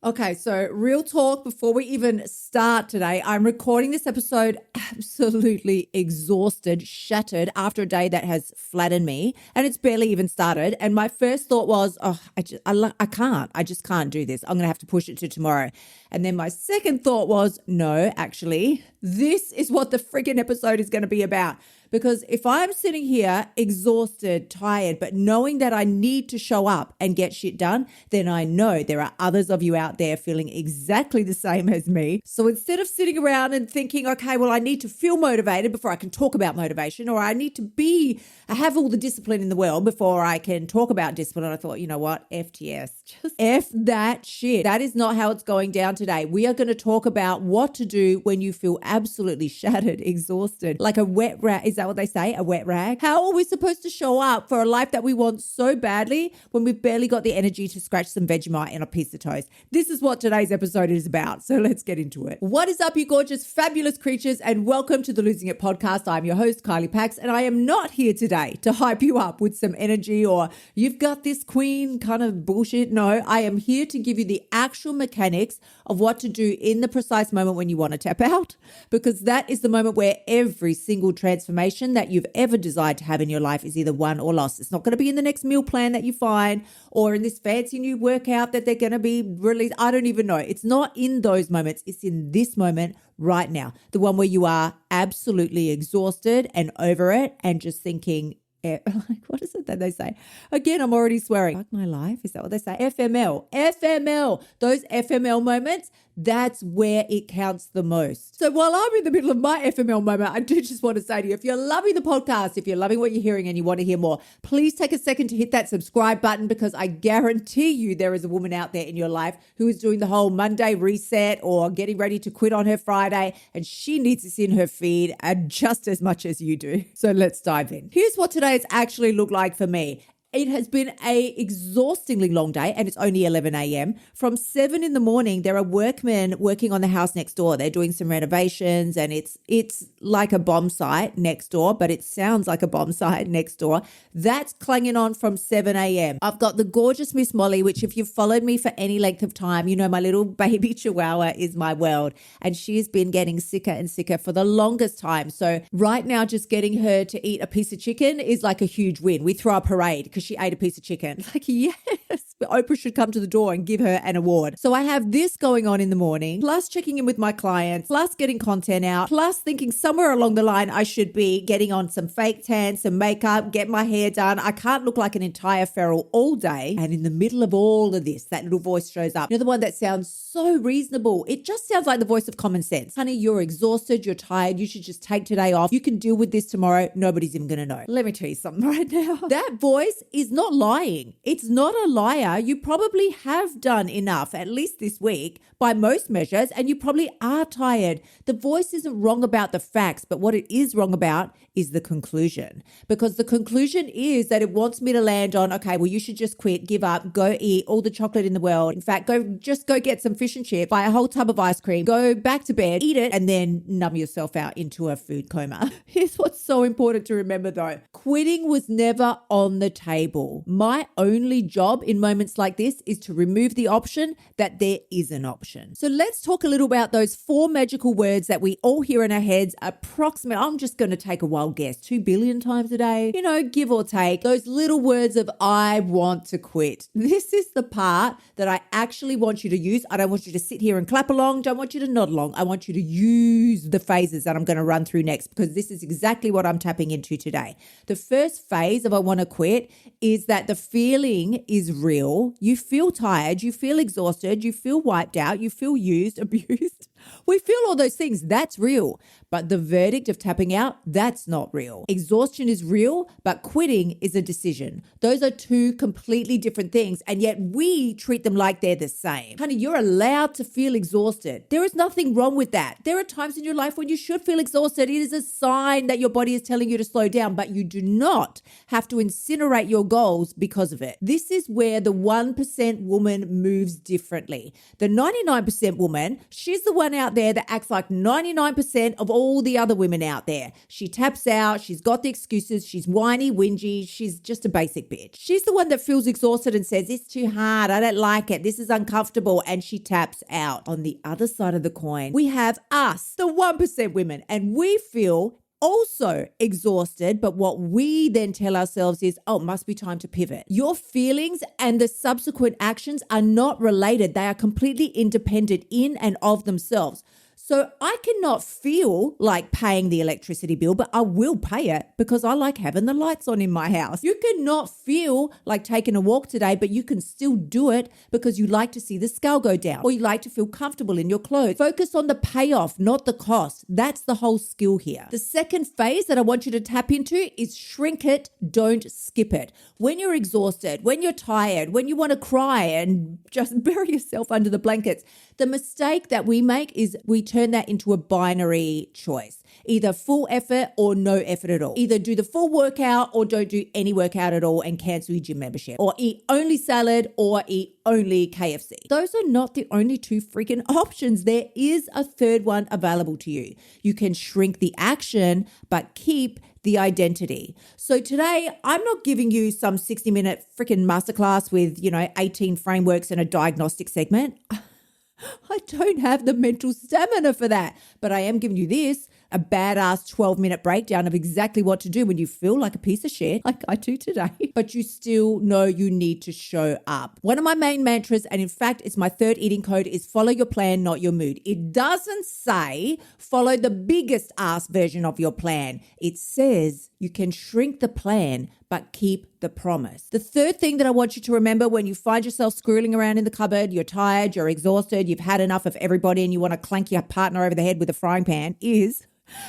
Okay, so real talk before we even start today. I'm recording this episode absolutely exhausted, shattered after a day that has flattened me, and it's barely even started. And my first thought was, I just can't do this. I'm going to have to push it to tomorrow. And then my second thought was, no, actually, this is what the freaking episode is going to be about. Because if I'm sitting here exhausted, tired, but knowing that I need to show up and get shit done, then I know there are others of you out there feeling exactly the same as me. So instead of sitting around and thinking, okay, well, I need to feel motivated before I can talk about motivation, or I need to have all the discipline in the world before I can talk about discipline. And I thought, you know what? FTS. Just F that shit. That is not how it's going down today. We are going to talk about what to do when you feel absolutely shattered, exhausted, like a wet rat. Is that what they say? A wet rag? How are we supposed to show up for a life that we want so badly when we've barely got the energy to scratch some Vegemite in a piece of toast? This is what today's episode is about. So let's get into it. What is up, you gorgeous, fabulous creatures, and welcome to the Losing It podcast. I'm your host, Kylie Pax, and I am not here today to hype you up with some energy or you've got this queen kind of bullshit. No, I am here to give you the actual mechanics of what to do in the precise moment when you want to tap out, because that is the moment where every single transformation that you've ever desired to have in your life is either won or lost. It's not going to be in the next meal plan that you find or in this fancy new workout that they're going to be released. I don't even know. It's not in those moments. It's in this moment right now, the one where you are absolutely exhausted and over it and just thinking, what is it that they say? Again, I'm already swearing. Fuck my life. Is that what they say? FML. Those FML moments, that's where it counts the most. So while I'm in the middle of my FML moment, I do just want to say to you, if you're loving the podcast, if you're loving what you're hearing and you want to hear more, please take a second to hit that subscribe button, because I guarantee you there is a woman out there in your life who is doing the whole Monday reset or getting ready to quit on her Friday, and she needs this in her feed just as much as you do. So let's dive in. Here's what today has actually looked like for me. It has been a exhaustingly long day, and it's only 11 a.m. From 7 in the morning, there are workmen working on the house next door. They're doing some renovations, and it's like a bomb site next door, but it sounds like a bomb site next door. That's clanging on from 7 a.m. I've got the gorgeous Miss Molly, which if you've followed me for any length of time, you know my little baby chihuahua is my world, and she has been getting sicker and sicker for the longest time. So right now, just getting her to eat a piece of chicken is like a huge win. We throw a parade because she ate a piece of chicken. Like, yes, Oprah should come to the door and give her an award. So I have this going on in the morning, plus checking in with my clients, plus getting content out, plus thinking somewhere along the line I should be getting on some fake tan, some makeup, get my hair done. I can't look like an entire feral all day. And in the middle of all of this, that little voice shows up. You know, the one that sounds so reasonable. It just sounds like the voice of common sense. Honey, you're exhausted, you're tired, you should just take today off. You can deal with this tomorrow. Nobody's even going to know. Let me tell you something right now. That voice is not lying. It's not a liar. You probably have done enough, at least this week, by most measures, and you probably are tired. The voice isn't wrong about the facts, but what it is wrong about is the conclusion. Because the conclusion is that it wants me to land on, okay, well, you should just quit, give up, go eat all the chocolate in the world. In fact, go get some fish and chips, buy a whole tub of ice cream, go back to bed, eat it, and then numb yourself out into a food coma. Here's what's so important to remember though. Quitting was never on the table. My only job in moments like this is to remove the option that there is an option. So let's talk a little about those 4 magical words that we all hear in our heads approximately, I'm just going to take a wild guess, 2 billion times a day, give or take, those little words of I want to quit. This is the part that I actually want you to use. I don't want you to sit here and clap along. Don't want you to nod along. I want you to use the phases that I'm going to run through next, because this is exactly what I'm tapping into today. The first phase of I want to quit is that the feeling is real. You feel tired, you feel exhausted, you feel wiped out, you feel used, abused. We feel all those things. That's real. But the verdict of tapping out, that's not real. Exhaustion is real, but quitting is a decision. Those are 2 completely different things, and yet we treat them like they're the same. Honey, you're allowed to feel exhausted. There is nothing wrong with that. There are times in your life when you should feel exhausted. It is a sign that your body is telling you to slow down, but you do not have to incinerate your goals because of it. This is where the 1% woman moves differently. The 99% woman, she's the one one out there that acts like 99% of all the other women out there. She taps out. She's got the excuses. She's whiny, whingy. She's just a basic bitch. She's the one that feels exhausted and says, it's too hard. I don't like it. This is uncomfortable. And she taps out. On the other side of the coin, we have us, the 1% women, and we feel also exhausted, but what we then tell ourselves is, oh, it must be time to pivot. Your feelings and the subsequent actions are not related. They are completely independent in and of themselves. So I cannot feel like paying the electricity bill, but I will pay it because I like having the lights on in my house. You cannot feel like taking a walk today, but you can still do it because you like to see the scale go down or you like to feel comfortable in your clothes. Focus on the payoff, not the cost. That's the whole skill here. The second phase that I want you to tap into is shrink it, don't skip it. When you're exhausted, when you're tired, when you want to cry and just bury yourself under the blankets, the mistake that we make is we turn that into a binary choice, either full effort or no effort at all. Either do the full workout or don't do any workout at all and cancel your gym membership, or eat only salad or eat only KFC. Those are not the only two freaking options. There is a third one available to you. You can shrink the action, but keep the identity. So today, I'm not giving you some 60-minute freaking masterclass with, 18 frameworks and a diagnostic segment. I don't have the mental stamina for that, but I am giving you this, a badass 12-minute breakdown of exactly what to do when you feel like a piece of shit, like I do today, but you still know you need to show up. One of my main mantras, and in fact, it's my third eating code, is follow your plan, not your mood. It doesn't say follow the biggest ass version of your plan. It says you can shrink the plan, but keep the promise. The third thing that I want you to remember when you find yourself scrolling around in the cupboard, you're tired, you're exhausted, you've had enough of everybody and you want to clank your partner over the head with a frying pan is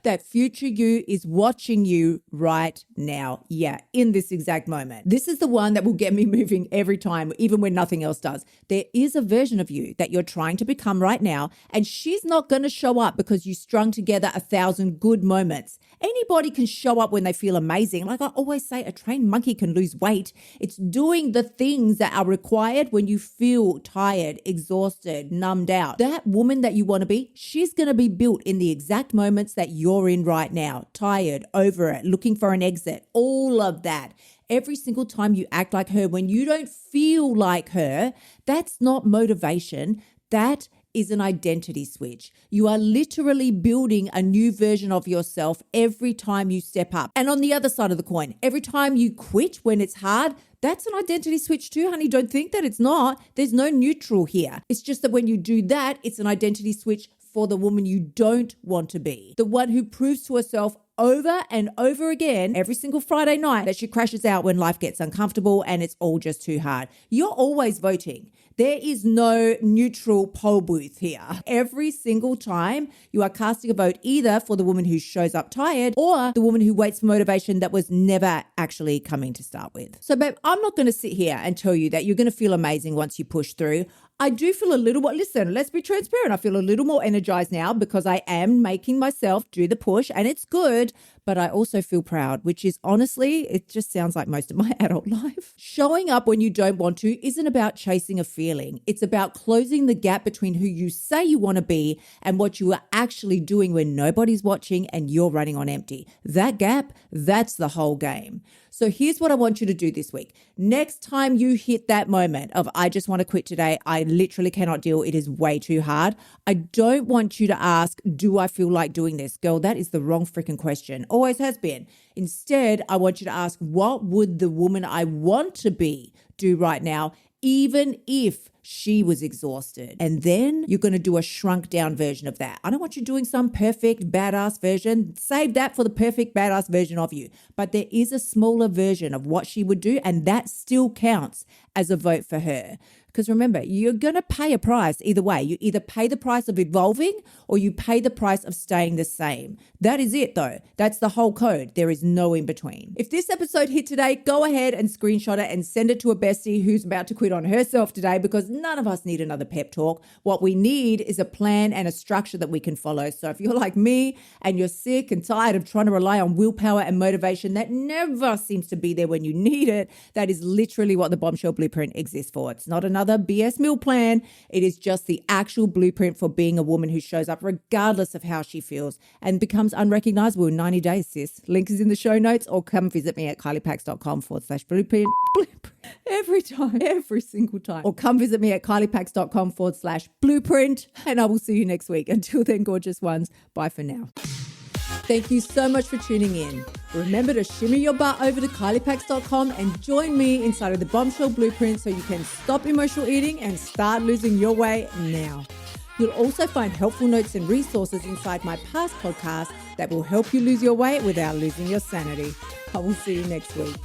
that future you is watching you right now. Yeah, in this exact moment. This is the one that will get me moving every time, even when nothing else does. There is a version of you that you're trying to become right now, and she's not going to show up because you strung together 1,000 good moments. Anybody can show up when they feel amazing. Like I always say, a trained monkey can lose weight. It's doing the things that are required when you feel tired, exhausted, numbed out. That woman that you want to be, she's going to be built in the exact moments that you're in right now. Tired, over it, looking for an exit, all of that. Every single time you act like her, when you don't feel like her, that's not motivation. That is an identity switch. You are literally building a new version of yourself every time you step up. And on the other side of the coin, every time you quit when it's hard, that's an identity switch too, honey. Don't think that it's not. There's no neutral here. It's just that when you do that, it's an identity switch for the woman you don't want to be. The one who proves to herself over and over again every single Friday night that she crashes out when life gets uncomfortable and it's all just too hard. You're always voting. There is no neutral poll booth here. Every single time you are casting a vote either for the woman who shows up tired or the woman who waits for motivation that was never actually coming to start with. So babe, I'm not going to sit here and tell you that you're going to feel amazing once you push through. I do feel a little more, listen, let's be transparent. I feel a little more energized now because I am making myself do the push and it's good, but I also feel proud, which is honestly, it just sounds like most of my adult life. Showing up when you don't want to isn't about chasing a feeling. It's about closing the gap between who you say you want to be and what you are actually doing when nobody's watching and you're running on empty. That gap, that's the whole game. So here's what I want you to do this week. Next time you hit that moment of, I just want to quit today, I literally cannot deal, it is way too hard. I don't want you to ask, do I feel like doing this? Girl, that is the wrong freaking question. Always has been. Instead, I want you to ask, what would the woman I want to be do right now, even if she was exhausted? And then you're going to do a shrunk down version of that. I don't want you doing some perfect badass version. Save that for the perfect badass version of you. But there is a smaller version of what she would do, and that still counts as a vote for her. Because remember, you're going to pay a price either way. You either pay the price of evolving or you pay the price of staying the same. That is it though. That's the whole code. There is no in between. If this episode hit today, go ahead and screenshot it and send it to a bestie who's about to quit on herself today, because none of us need another pep talk. What we need is a plan and a structure that we can follow. So if you're like me and you're sick and tired of trying to rely on willpower and motivation that never seems to be there when you need it, that is literally what the Bombshell Blueprint exists for. It's not another other BS meal plan. It is just the actual blueprint for being a woman who shows up regardless of how she feels and becomes unrecognizable in 90 days, sis. Link is in the show notes, or come visit me at kyliepax.com/blueprint. Every single time. Or come visit me at kyliepax.com/blueprint, and I will see you next week. Until then, gorgeous ones, bye for now. Thank you so much for tuning in. Remember to shimmy your butt over to kyliepax.com and join me inside of the Bombshell Blueprint so you can stop emotional eating and start losing your weight now. You'll also find helpful notes and resources inside my past podcasts that will help you lose your weight without losing your sanity. I will see you next week.